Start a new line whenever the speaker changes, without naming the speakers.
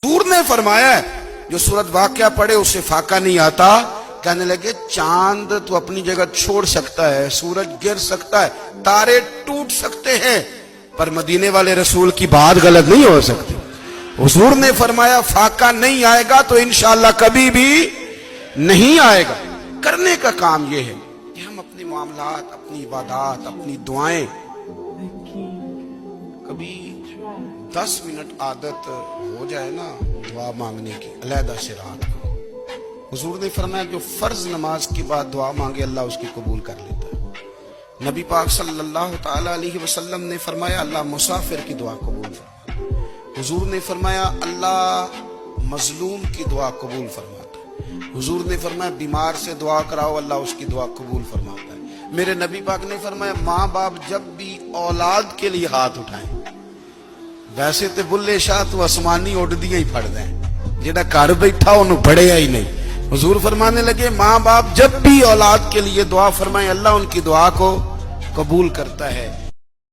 حضور نے فرمایا ہے جو سورت واقعہ پڑھے اسے فاقہ نہیں آتا. کہنے لگے چاند تو اپنی جگہ چھوڑ سکتا ہے, سورج گر سکتا ہے, تارے ٹوٹ سکتے ہیں, پر مدینے والے رسول کی بات غلط نہیں ہو سکتی. حضور نے فرمایا فاقہ نہیں آئے گا تو انشاءاللہ کبھی بھی نہیں آئے گا. کرنے کا کام یہ ہے کہ ہم اپنے معاملات, اپنی عبادات, اپنی دعائیں کبھی 10 منٹ عادت ہو جائے نا دعا مانگنے کی علیحدہ سے رات کو. حضور نے فرمایا جو فرض نماز کے بعد دعا مانگے اللہ اس کی قبول کر لیتا ہے. نبی پاک صلی اللہ تعالی علیہ وسلم نے فرمایا اللہ مسافر کی دعا قبول فرماتا ہے. حضور نے فرمایا اللہ مظلوم کی دعا قبول فرماتا ہے. حضور نے فرمایا بیمار سے دعا کراؤ اللہ اس کی دعا قبول فرماتا ہے. میرے نبی پاک نے فرمایا ماں باپ جب بھی اولاد کے لیے ہاتھ اٹھائیں, ویسے تے بلے شاہ تو آسمانی اڈدیاں ہی پھڑ دیں, جہاں گھر بیٹھا انہوں بڑھیا ہی نہیں. حضور فرمانے لگے ماں باپ جب بھی اولاد کے لیے دعا فرمائیں اللہ ان کی دعا کو قبول کرتا ہے.